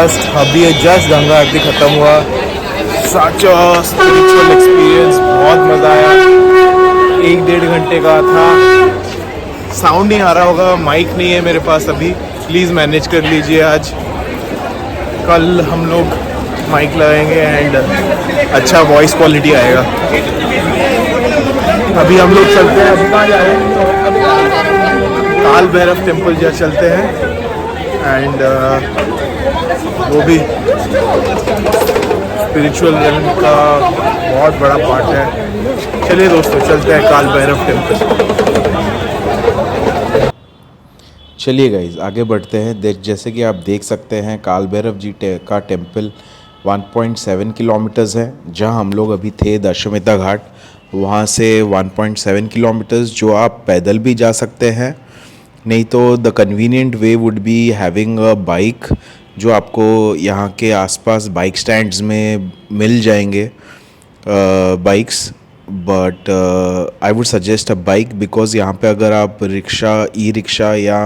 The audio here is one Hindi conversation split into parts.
जस्ट गंगा आरती ख़त्म हुआ। सच स्पिरिचुअल एक्सपीरियंस, बहुत मज़ा आया। 1-1.5 घंटे का था। साउंड नहीं आ रहा होगा, माइक नहीं है मेरे पास अभी, प्लीज़ मैनेज कर लीजिए। आज कल हम लोग माइक लगाएंगे एंड अच्छा वॉइस क्वालिटी आएगा। अभी हम लोग चलते हैं। अभी कहाँ जा रहे हैं? काल भैरव टेम्पल जा चलते हैं एंड वो भी स्पिरिचुअल रन का बहुत बड़ा पार्ट है। चलिए दोस्तों, चलते हैं काल भैरव टेम्पल। चलिए गाइज आगे बढ़ते हैं। जैसे कि आप देख सकते हैं काल भैरव जी का टेम्पल 1.7 किलोमीटर्स है। जहां हम लोग अभी थे दशाश्वमेध घाट, वहां से 1.7 किलोमीटर्स जो आप पैदल भी जा सकते हैं, नहीं तो the convenient way would be having a bike, जो आपको यहाँ के आसपास बाइक स्टैंड्स में मिल जाएंगे bikes. But I would suggest a bike because यहाँ पे अगर आप रिक्शा, ई रिक्शा या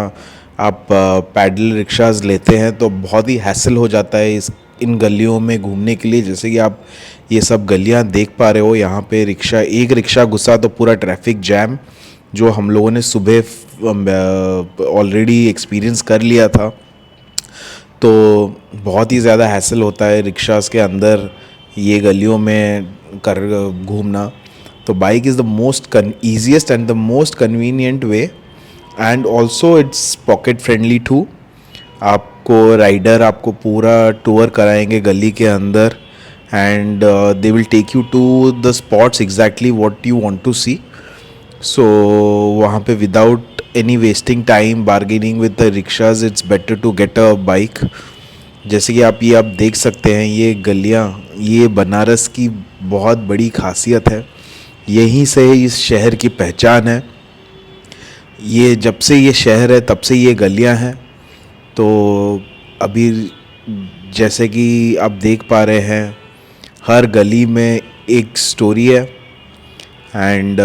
आप पैडल रिक्शाज लेते हैं तो बहुत ही हैसल हो जाता है इन गलियों में घूमने के लिए। जैसे कि आप ये सब गलियाँ देख पा रहे हो, यहाँ पे एक रिक्शा घुसा तो पूरा ट्रैफिक जैम, जो हम लोगों ने सुबह ऑलरेडी एक्सपीरियंस कर लिया था। तो बहुत ही ज़्यादा हैसल होता है रिक्शास के अंदर ये गलियों में कर घूमना। तो bike is the most easiest and the most convenient way, and also it's pocket friendly too. आपको राइडर आपको पूरा टूर कराएंगे गली के अंदर, and they will take you to the spots exactly what you want to see. So वहाँ पे without any wasting time bargaining with the rickshaws, it's better to get a bike. जैसे कि आप देख सकते हैं ये गलियाँ, ये बनारस की बहुत बड़ी खासियत है। यहीं से इस शहर की पहचान है। ये जब से ये शहर है तब से ये गलियाँ हैं। तो अभी जैसे कि आप देख पा रहे हैं हर गली में एक स्टोरी है, एंड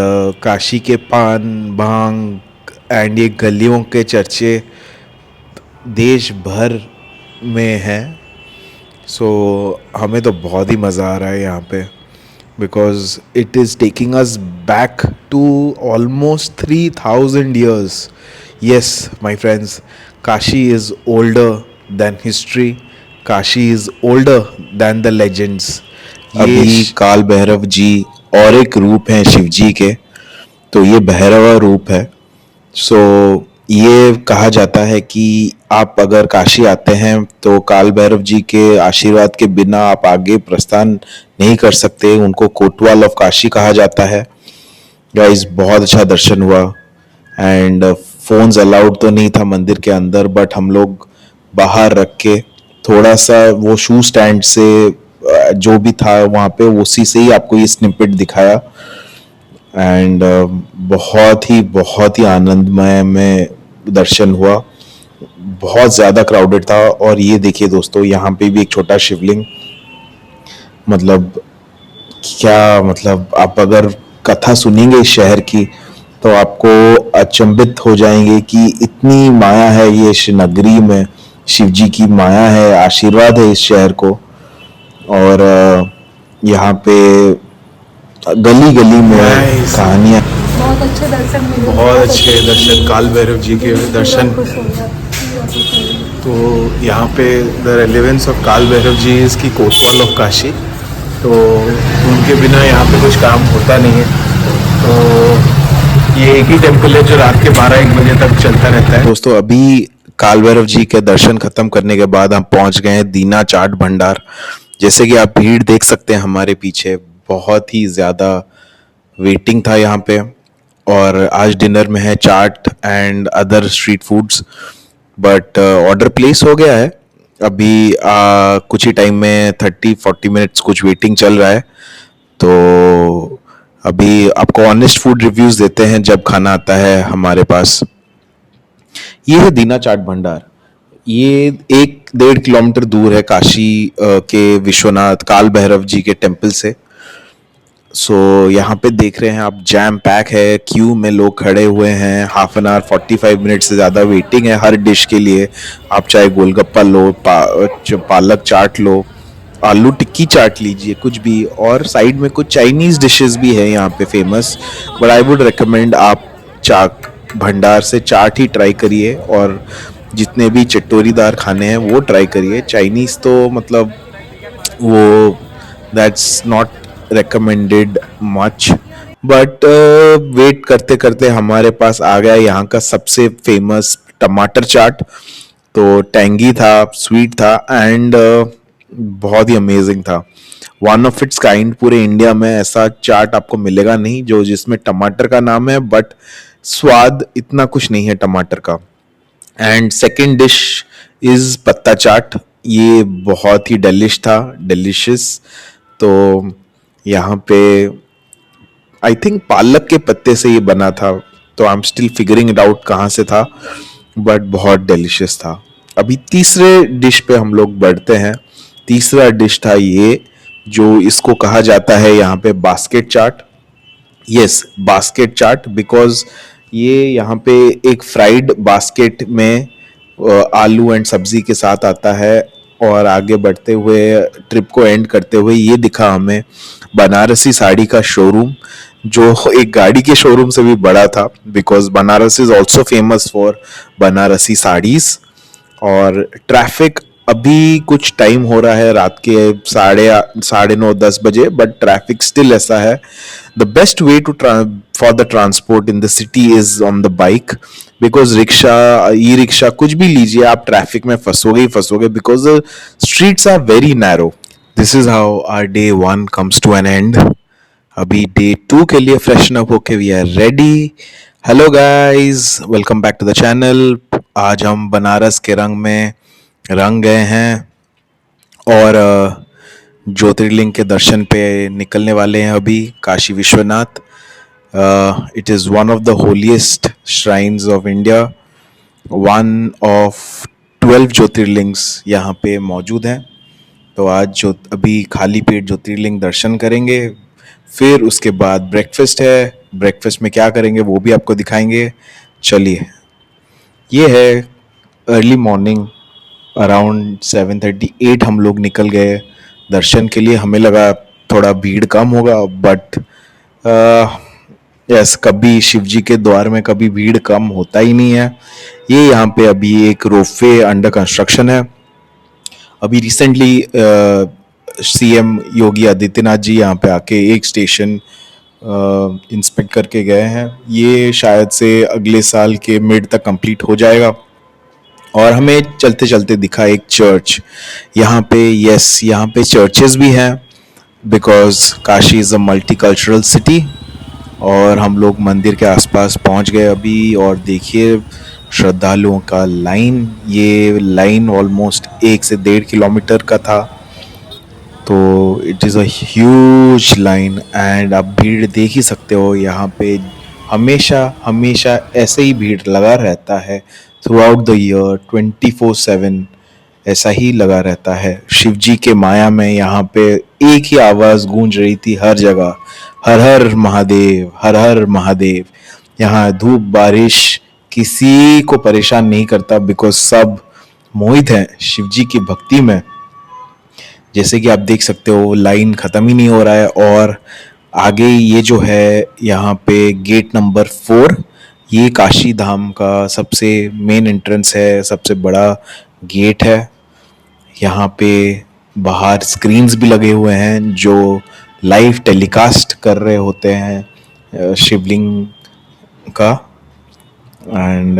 काशी के पान भांग एंड ये गलियों के चर्चे देश भर में हैं। सो हमें तो बहुत ही मज़ा आ रहा है यहाँ पे, because it is taking us back to almost 3000 years. Yes, my friends, Kashi is older than history. Kashi is older than the legends. अभी काल भैरव जी और एक रूप हैं शिव जी के, तो ये भैरवा रूप है। सो ये कहा जाता है कि आप अगर काशी आते हैं तो काल भैरव जी के आशीर्वाद के बिना आप आगे प्रस्थान नहीं कर सकते। उनको कोतवाल ऑफ काशी कहा जाता है। गाइस बहुत अच्छा दर्शन हुआ, एंड फोन्स अलाउड तो नहीं था मंदिर के अंदर, बट हम लोग बाहर रख के थोड़ा सा वो शू स्टैंड से जो भी था वहाँ पे उसी से ही आपको ये स्निपेट दिखाया। एंड बहुत ही आनंदमय में दर्शन हुआ। बहुत ज़्यादा क्राउडेड था। और ये देखिए दोस्तों, यहाँ पे भी एक छोटा शिवलिंग, मतलब क्या, मतलब आप अगर कथा सुनेंगे इस शहर की तो आपको अचंभित हो जाएंगे कि इतनी माया है ये नगरी में, शिव जी की माया है, आशीर्वाद है इस शहर को। और यहाँ पे गली गली में कहानियाँ। बहुत अच्छे दर्शन मिले, बहुत अच्छे दर्शन, काल भैरव जी के दर्शन। तो यहाँ पे द रेलेवेंस ऑफ काल भैरव जी इज़ की कोतवाल ऑफ काशी। तो उनके बिना यहाँ पे कुछ काम होता नहीं है। तो ये एक ही टेम्पल है जो रात के 12-1 बजे तक चलता रहता है। दोस्तों अभी काल भैरव जी के दर्शन खत्म करने के बाद हम पहुँच गए हैं दीना चाट भंडार। जैसे कि आप भीड़ देख सकते हैं हमारे पीछे, बहुत ही ज़्यादा वेटिंग था यहाँ पे। और आज डिनर में है chaat and other street foods, but order place हो गया है। अभी कुछ ही टाइम में 30-40 मिनट्स कुछ वेटिंग चल रहा है। तो अभी आपको ऑनेस्ट फूड रिव्यूज़ देते हैं जब खाना आता है हमारे पास। ये है दीना चाट भंडार। ये 1-1.5 किलोमीटर दूर है काशी के विश्वनाथ काल भैरव जी के टेम्पल से। सो यहाँ पे देख रहे हैं आप, जैम पैक है, क्यू में लोग खड़े हुए हैं, हाफ एन आवर 45 मिनट से ज़्यादा वेटिंग है हर डिश के लिए। आप चाहे गोलगप्पा लो, पालक चाट लो, आलू टिक्की चाट लीजिए, कुछ भी। और साइड में कुछ चाइनीज़ डिशेस भी है यहाँ पे famous, but I would recommend आप चाक भंडार से चाट ही ट्राई करिए, और जितने भी चटोरीदार खाने हैं वो ट्राई करिए। चाइनीज़ तो मतलब वो that's not recommended much, but wait करते करते हमारे पास आ गया यहाँ का सबसे फेमस टमाटर चाट। तो टैंगी था, स्वीट था, एंड बहुत ही अमेजिंग था। वन ऑफ इट्स काइंड, पूरे इंडिया में ऐसा चाट आपको मिलेगा नहीं जो जिसमें टमाटर का नाम है, बट स्वाद इतना कुछ नहीं है टमाटर का। एंड सेकेंड डिश इज पत्ता चाट। ये बहुत ही डेलिश था, डिलिशियस। तो यहाँ पे आई थिंक पालक के पत्ते से ये बना था, तो I am still figuring it out कहाँ से था, बट बहुत डिलिशियस था। अभी तीसरे डिश पे हम लोग बढ़ते हैं। तीसरा डिश था ये, जो इसको कहा जाता है यहाँ पे basket chaat. Yes, basket chaat, because ये यहाँ पे एक फ्राइड बास्केट में आलू एंड सब्जी के साथ आता है। और आगे बढ़ते हुए, ट्रिप को एंड करते हुए, ये दिखा हमें बनारसी साड़ी का शोरूम, जो एक गाड़ी के शोरूम से भी बड़ा था, because Banaras is also famous for Banarasi saris. और ट्रैफिक, अभी कुछ टाइम हो रहा है रात के साढ़े 9-10 बजे, बट ट्रैफिक स्टिल ऐसा है। The best way to for the transport in the city is on the bike, because rickshaw, e rickshaw, कुछ भी लीजिए, आप ट्रैफिक में फंसोगे ही फंसोगे, because the streets are very narrow. This is how our day 1 comes to an end. अभी डे 2 के लिए फ्रेशन अप होके we are ready. Hello guys, welcome back to the channel. आज हम बनारस के रंग में रंग गए हैं, और ज्योतिर्लिंग के दर्शन पे निकलने वाले हैं अभी, Kashi Vishwanath. It is one of the holiest shrines of India. One of 12 jyotirlingas यहाँ पे मौजूद हैं। तो आज जो अभी खाली पेट ज्योतिर्लिंग दर्शन करेंगे, फिर उसके बाद ब्रेकफास्ट है। ब्रेकफास्ट में क्या करेंगे वो भी आपको दिखाएंगे। चलिए, ये है अर्ली मॉर्निंग, अराउंड 7:38 हम लोग निकल गए दर्शन के लिए। हमें लगा थोड़ा भीड़ कम होगा, बट यस, कभी शिव जी के द्वार में कभी भीड़ कम होता ही नहीं है। ये यहाँ पे अभी एक रोपवे अंडर कंस्ट्रक्शन है। अभी रिसेंटली सीएम योगी आदित्यनाथ जी यहाँ पे आके एक स्टेशन इंस्पेक्ट करके गए हैं। ये शायद से अगले साल के मिड तक कंप्लीट हो जाएगा। और हमें चलते चलते दिखा एक चर्च यहाँ पे। यस, यहाँ पे चर्चेस भी हैं, because Kashi is a multicultural city. और हम लोग मंदिर के आसपास पहुँच गए अभी, और देखिए श्रद्धालुओं का लाइन। ये लाइन ऑलमोस्ट 1 से 1.5 किलोमीटर का था। तो it is a huge line, and आप भीड़ देख ही सकते हो यहाँ पे। हमेशा हमेशा ऐसे ही भीड़ लगा रहता है थ्रू आउट द ईयर, 24/7 ऐसा ही लगा रहता है। शिव जी के माया में यहाँ पे एक ही आवाज़ गूंज रही थी हर जगह, हर हर महादेव, हर हर महादेव। यहाँ धूप बारिश किसी को परेशान नहीं करता, बिकॉज सब मोहित हैं शिव जी की भक्ति में। जैसे कि आप देख सकते हो, लाइन ख़त्म ही नहीं हो रहा है। और आगे ये जो है यहाँ पे गेट नंबर 4, ये काशी धाम का सबसे मेन एंट्रेंस है, सबसे बड़ा गेट है। यहाँ पे बाहर स्क्रीन्स भी लगे हुए हैं जो लाइव टेलीकास्ट कर रहे होते हैं शिवलिंग का। एंड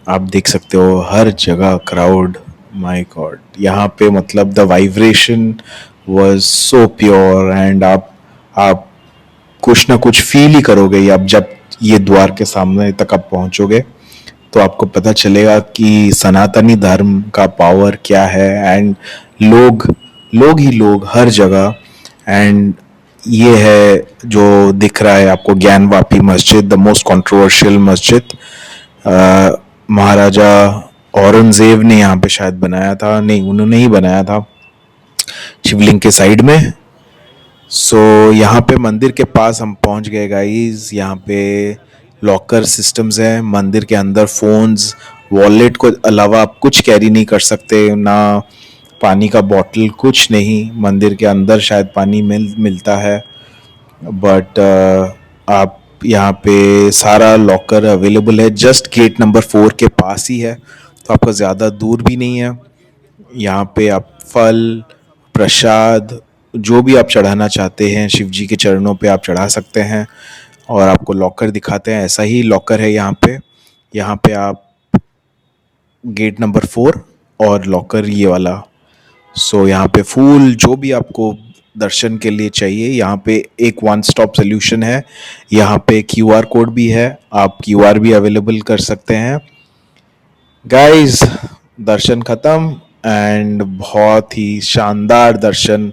आप देख सकते हो हर जगह क्राउड। माय गॉड, यहाँ पे मतलब the vibration was so pure, and आप कुछ ना कुछ फील ही करोगे। अब जब ये द्वार के सामने तक आप पहुँचोगे तो आपको पता चलेगा कि सनातनी धर्म का पावर क्या है। एंड लोग ही लोग हर जगह। एंड ये है जो दिख रहा है आपको, ज्ञानवापी मस्जिद, द मोस्ट कंट्रोवर्शियल मस्जिद। महाराजा औरंगजेब ने यहाँ पे शायद बनाया था, नहीं, उन्होंने ही बनाया था शिवलिंग के साइड में। सो यहाँ पे मंदिर के पास हम पहुँच गए गाइस। यहाँ पे लॉकर सिस्टम्स हैं मंदिर के अंदर। फ़ोन्स वॉलेट को अलावा आप कुछ कैरी नहीं कर सकते, ना पानी का बॉटल, कुछ नहीं। मंदिर के अंदर शायद पानी मिलता है, बट आप यहाँ पे सारा लॉकर अवेलेबल है। जस्ट गेट नंबर 4 के पास ही है, तो आपका ज़्यादा दूर भी नहीं है। यहाँ पे आप फल, प्रसाद, जो भी आप चढ़ाना चाहते हैं शिव जी के चरणों पे आप चढ़ा सकते हैं। और आपको लॉकर दिखाते हैं, ऐसा ही लॉकर है यहाँ पे। यहाँ पे आप गेट नंबर 4 और लॉकर ये वाला। सो यहाँ पे फूल जो भी आपको दर्शन के लिए चाहिए, यहाँ पे एक वन स्टॉप सोल्यूशन है। यहाँ पे क्यूआर कोड भी है, आप क्यूआर भी अवेलेबल कर सकते हैं। गाइस, दर्शन ख़त्म एंड बहुत ही शानदार दर्शन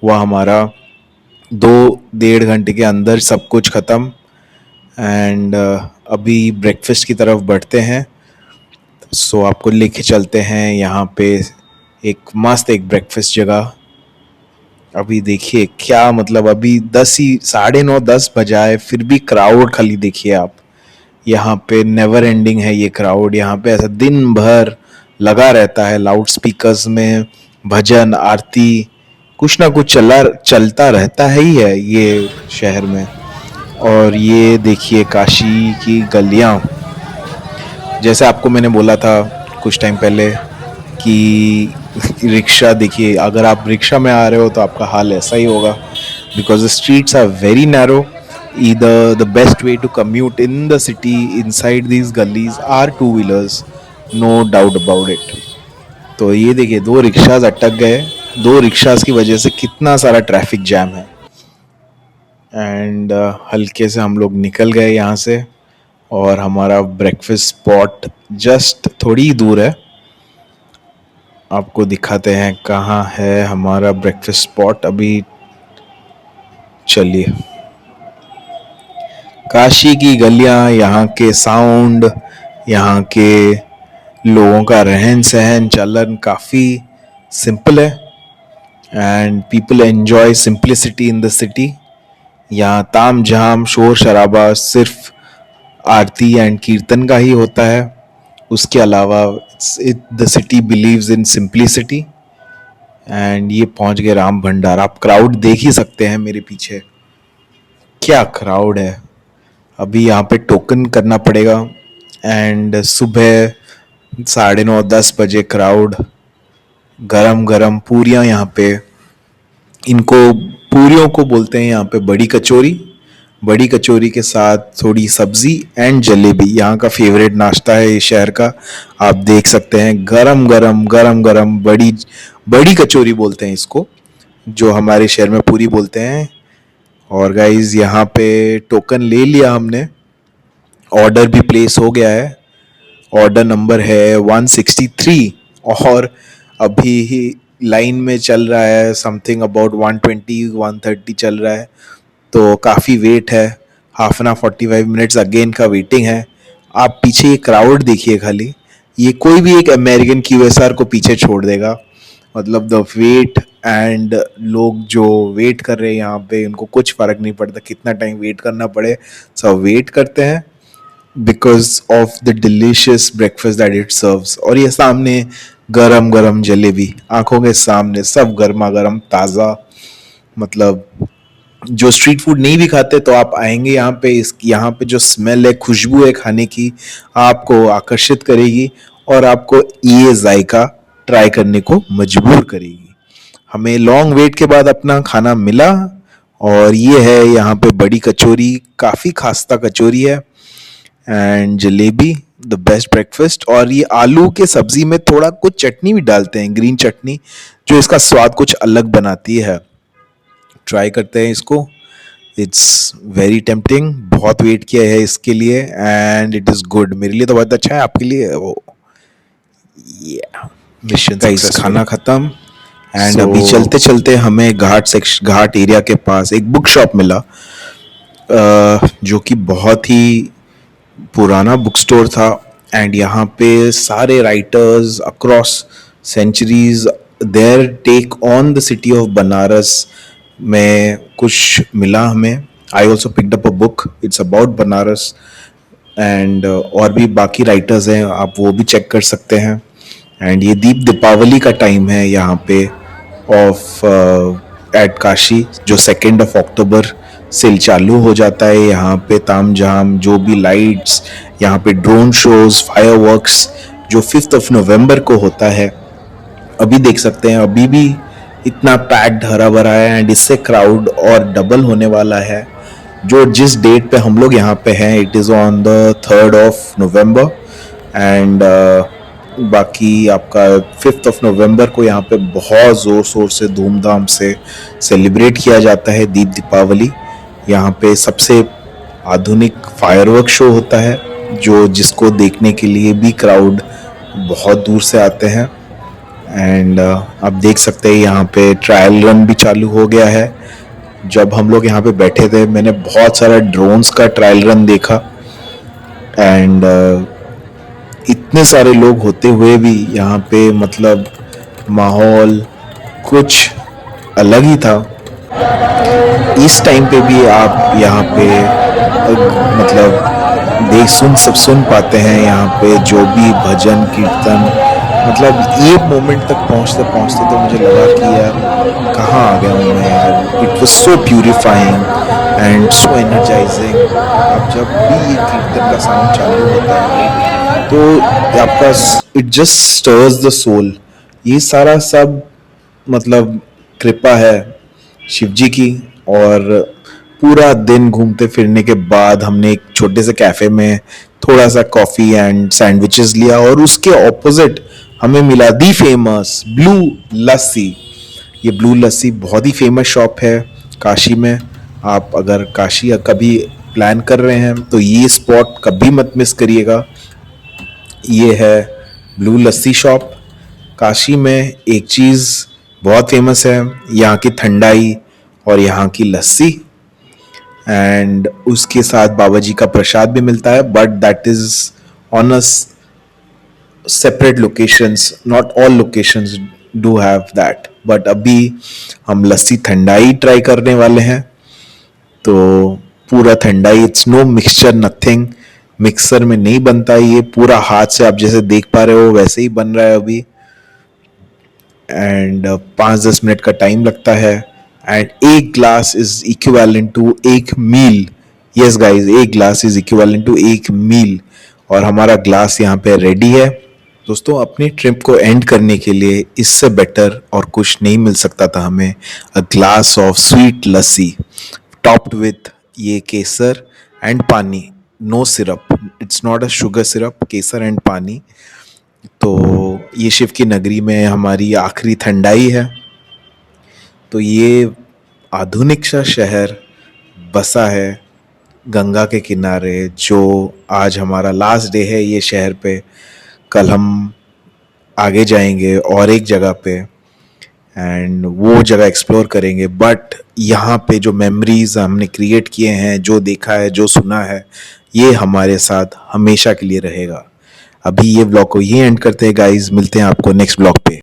हुआ हमारा। 2 डेढ़ घंटे के अंदर सब कुछ ख़त्म। एंड अभी ब्रेकफास्ट की तरफ बढ़ते हैं। सो आपको लेके चलते हैं यहाँ पे एक मस्त एक ब्रेकफास्ट जगह। अभी देखिए क्या मतलब, अभी 10 ही 9:30 10 बजाए फिर भी क्राउड खाली देखिए आप। यहाँ पे नेवर एंडिंग है ये क्राउड। यहाँ पे ऐसा दिन भर लगा रहता है, लाउड स्पीकर्स में भजन आरती कुछ ना कुछ चलता रहता है ही है ये शहर में। और ये देखिए काशी की गलियाँ, जैसे आपको मैंने बोला था कुछ टाइम पहले कि रिक्शा देखिए, अगर आप रिक्शा में आ रहे हो तो आपका हाल ऐसा ही होगा, because the streets are very narrow. Either the best way to commute in the city inside these galis are two wheelers, no doubt about it. तो ये देखिए 2 रिक्शाज अटक गए। 2 रिक्शाज की वजह से कितना सारा ट्रैफिक जैम है। एंड हल्के से हम लोग निकल गए यहाँ से, और हमारा ब्रेकफास्ट स्पॉट जस्ट थोड़ी ही दूर है। आपको दिखाते हैं कहाँ है हमारा ब्रेकफास्ट स्पॉट अभी। चलिए, काशी की गलियाँ, यहाँ के साउंड, यहाँ के लोगों का रहन सहन चलन काफ़ी सिंपल है। And people enjoy simplicity in the city. यहाँ ताम झाम शोर शराबा सिर्फ आरती एंड कीर्तन का ही होता है। उसके अलावा the city believes in simplicity. And ये पहुंच गए राम भंडार। आप क्राउड देख ही सकते हैं मेरे पीछे, क्या क्राउड है। अभी यहाँ पे टोकन करना पड़ेगा। एंड सुबह 9:30 10 बजे क्राउड, गरम गरम पूरियाँ यहाँ पे, इनको पूरियों को बोलते हैं यहाँ पे बड़ी कचौरी। बड़ी कचौरी के साथ थोड़ी सब्जी एंड जलेबी यहाँ का फेवरेट नाश्ता है इस शहर का। आप देख सकते हैं गरम गरम बड़ी बड़ी कचौरी बोलते हैं इसको, जो हमारे शहर में पूरी बोलते हैं। और गाइज यहाँ पे टोकन ले लिया हमने, ऑर्डर भी प्लेस हो गया है। ऑर्डर नंबर है 163 और अभी ही लाइन में चल रहा है समथिंग अबाउट 120 130 चल रहा है। तो काफ़ी वेट है, half an hour 45 minutes again का वेटिंग है। आप पीछे ये क्राउड देखिए खाली, ये कोई भी एक अमेरिकन QSR को पीछे छोड़ देगा। मतलब द वेट एंड लोग जो वेट कर रहे हैं यहाँ पे, उनको कुछ फ़र्क नहीं पड़ता कितना टाइम वेट करना पड़े, सब वेट करते हैं because of the delicious breakfast that it serves. और ये सामने गरम गरम जलेबी आंखों के सामने, सब गर्मा गर्म ताज़ा। मतलब जो स्ट्रीट फूड नहीं भी खाते तो आप आएंगे यहाँ पे, इस यहाँ पे जो स्मेल है, खुशबू है खाने की, आपको आकर्षित करेगी और आपको ये जायका ट्राई करने को मजबूर करेगी। हमें लॉन्ग वेट के बाद अपना खाना मिला और ये है यहाँ पे बड़ी कचौरी, काफ़ी खास्ता कचौरी है and jalebi, the best breakfast. और ये आलू के सब्जी में थोड़ा कुछ चटनी भी डालते हैं, ग्रीन चटनी, जो इसका स्वाद कुछ अलग बनाती है। ट्राई करते हैं इसको, इट्स वेरी टेम्पटिंग। बहुत वेट किया है इसके लिए एंड इट इज़ गुड। मेरे लिए तो बहुत अच्छा है, आपके लिए वो मिशन सक्सेसफुल। खाना ख़त्म एंड अभी चलते चलते हमें घाट एरिया के पास एक बुक शॉप मिला, जो कि बहुत ही पुराना बुक स्टोर था। एंड यहाँ पे सारे writers across centuries their take on the city of Banaras में कुछ मिला हमें. I also picked up a book, it's about Banaras. And और भी बाकी राइटर्स हैं, आप वो भी चेक कर सकते हैं. एंड ये दीपावली का टाइम है यहाँ पे ऑफ एट काशी, जो 2 अक्टूबर से चालू हो जाता है. यहाँ पे ताम झाम, जो भी लाइट्स, यहाँ पे ड्रोन शोज, फायरवर्क्स, जो 5 नवंबर को होता है. अभी देख सकते हैं, अभी भी इतना पैक्ड हरा भरा है. एंड इससे क्राउड और डबल होने वाला है. जो जिस डेट पे हम लोग यहाँ पे हैं, it is on the 3 November. And बाकी आपका 5 नवंबर को यहाँ पे बहुत ज़ोर शोर से धूमधाम से सेलिब्रेट किया जाता है दीपावली. यहाँ पे सबसे आधुनिक फायरवर्क शो होता है, जो जिसको देखने के लिए भी क्राउड बहुत दूर से आते हैं. एंड आप देख सकते हैं यहाँ पे ट्रायल रन भी चालू हो गया है. जब हम लोग यहाँ पे बैठे थे, मैंने बहुत सारा ड्रोन्स का ट्रायल रन देखा. एंड इतने सारे लोग होते हुए भी यहाँ पे मतलब माहौल कुछ अलग ही था. इस टाइम पे भी आप यहाँ पे मतलब सुन पाते हैं यहाँ पे जो भी भजन कीर्तन. मतलब ये मोमेंट तक पहुँचते पहुँचते तो मुझे लगा कि यार कहाँ आ गया हूँ मैं यार. It was so purifying and so energising. अब जब भी ये कीर्तन का साउंड चालू होता है तो आपका इट जस्ट स्टर्स द सोल. ये सारा सब मतलब कृपा है शिव जी की. और पूरा दिन घूमते फिरने के बाद हमने एक छोटे से कैफे में थोड़ा सा कॉफ़ी एंड सैंडविचेस लिया, और उसके ऑपोजिट हमें मिला दी फेमस ब्लू लस्सी. ये ब्लू लस्सी बहुत ही फेमस शॉप है काशी में. आप अगर काशी कभी प्लान कर रहे हैं तो ये स्पॉट कभी मत मिस करिएगा. ये है ब्लू लस्सी शॉप. काशी में एक चीज़ बहुत फेमस है, यहाँ की ठंडाई और यहाँ की लस्सी. एंड उसके साथ बाबा जी का प्रसाद भी मिलता है, but that is on a separate locations. Not all locations do have that. But अभी हम लस्सी ठंडाई ट्राई करने वाले हैं. तो पूरा thandai, it's no mixture, nothing. Mixer में नहीं बनता, ये पूरा हाथ से आप जैसे देख पा रहे हो वैसे ही बन रहा है अभी. एंड 5-10 मिनट का टाइम लगता है. एंड एक ग्लास इज इक्विवेलेंट टू एक मील. यस गाइज, एक ग्लास इज इक्विवेलेंट टू एक मील. और हमारा ग्लास यहाँ पे रेडी है. दोस्तों, अपनी ट्रिप को एंड करने के लिए इससे बेटर और कुछ नहीं मिल सकता था हमें. A glass of sweet lassi topped with ये kesar and pani. No syrup, it's not a sugar syrup, kesar and pani. तो ये शिव की नगरी में हमारी आखिरी ठंडाई है. तो ये आधुनिक सा शहर बसा है गंगा के किनारे, जो आज हमारा लास्ट डे है ये शहर पे. कल हम आगे जाएंगे और एक जगह पे, एंड वो जगह एक्सप्लोर करेंगे. बट यहाँ पे जो मेमोरीज हमने क्रिएट किए हैं, जो देखा है, जो सुना है, ये हमारे साथ हमेशा के लिए रहेगा. अभी ये ब्लॉग को ये एंड करते हैं गाइज. मिलते हैं आपको नेक्स्ट ब्लॉग पे.